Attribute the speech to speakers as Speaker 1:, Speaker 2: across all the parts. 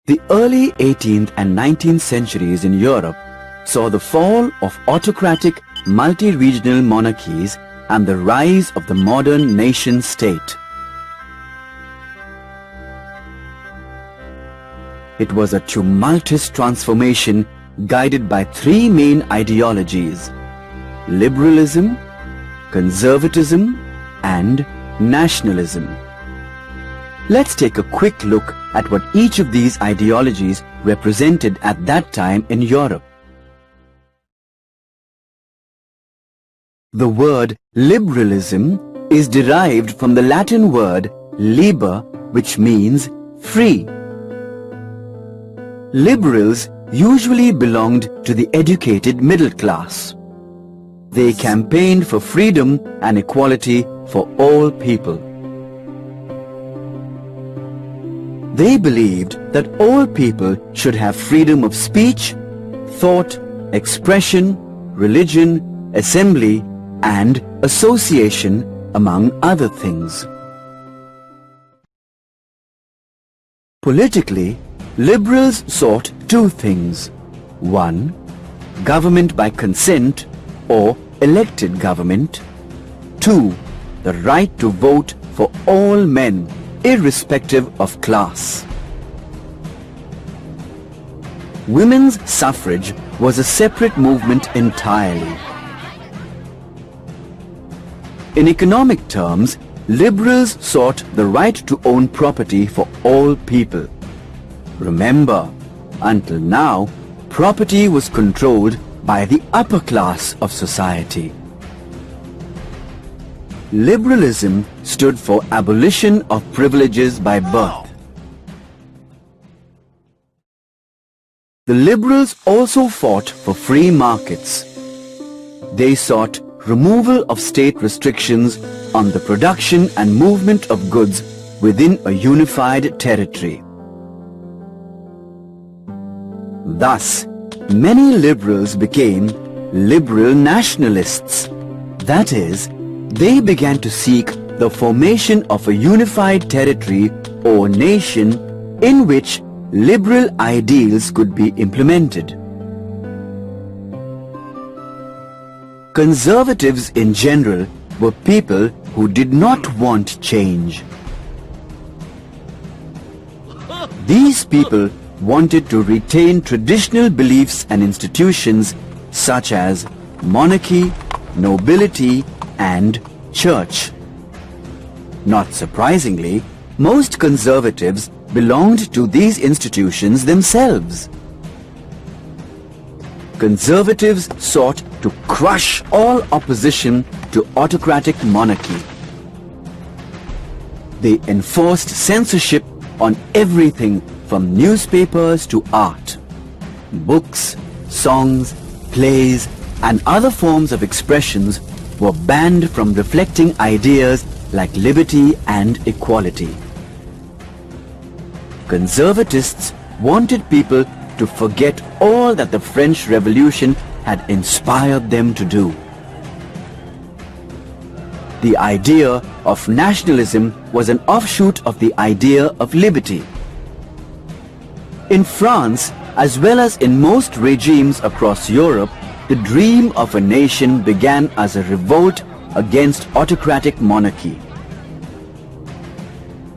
Speaker 1: The early 18th and 19th centuries in Europe saw the fall of autocratic multi-regional monarchies and the rise of the modern nation-state. It was a tumultuous transformation guided by three main ideologies: liberalism, conservatism, and nationalism. Let's take a quick look at what each of these ideologies represented at that time in Europe. The word liberalism is derived from the Latin word liber, which means free. Liberals usually belonged to the educated middle class. They campaigned for freedom and equality for all people. They believed that all people should have freedom of speech, thought, expression, religion, assembly, and association, among other things. Politically, liberals sought two things. One, government by consent or elected government. Two, the right to vote for all men, irrespective of class. Women's suffrage was a separate movement entirely. In economic terms, liberals sought the right to own property for all people. Remember, until now, property was controlled by the upper class of society. Liberalism stood for abolition of privileges by birth. The liberals also fought for free markets. They sought removal of state restrictions on the production and movement of goods within a unified territory. Thus, many liberals became liberal nationalists. That is, they began to seek the formation of a unified territory or nation in which liberal ideals could be implemented. Conservatives in general were people who did not want change. These people wanted to retain traditional beliefs and institutions such as monarchy, nobility, and church. Not surprisingly, most conservatives belonged to these institutions themselves. Conservatives sought to crush all opposition to autocratic monarchy. They enforced censorship on everything from newspapers to art. Books, songs, plays, and other forms of expressions were banned from reflecting ideas like liberty and equality. Conservatists wanted people to forget all that the French Revolution had inspired them to do. The idea of nationalism was an offshoot of the idea of liberty. In France, as well as in most regimes across Europe, the dream of a nation began as a revolt against autocratic monarchy.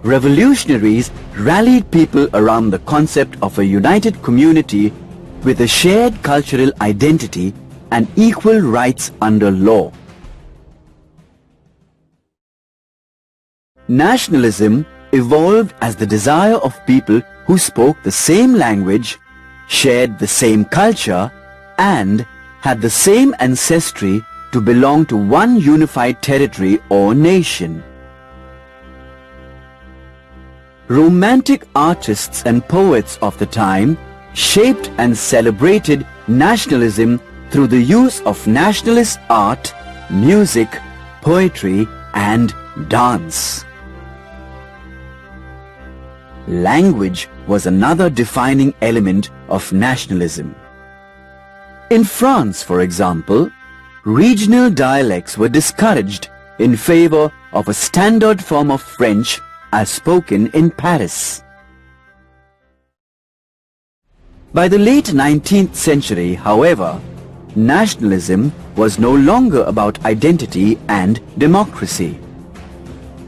Speaker 1: Revolutionaries rallied people around the concept of a united community with a shared cultural identity and equal rights under law. Nationalism evolved as the desire of people who spoke the same language, shared the same culture, and had the same ancestry to belong to one unified territory or nation. Romantic artists and poets of the time shaped and celebrated nationalism through the use of nationalist art, music, poetry, and dance. Language was another defining element of nationalism. In France, for example, regional dialects were discouraged in favor of a standard form of French as spoken in Paris. By the late 19th century, however, nationalism was no longer about identity and democracy.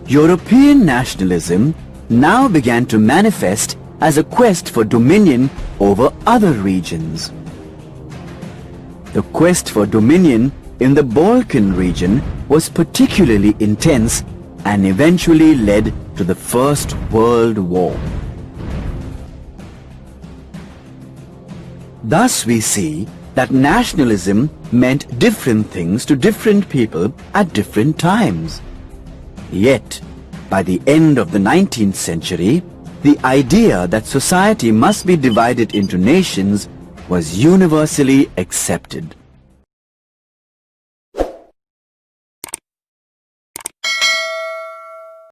Speaker 1: European nationalism now began to manifest as a quest for dominion over other regions. The quest for dominion in the Balkan region was particularly intense and eventually led to the First World War. Thus we see that nationalism meant different things to different people at different times. Yet, by the end of the 19th century, the idea that society must be divided into nations was universally accepted.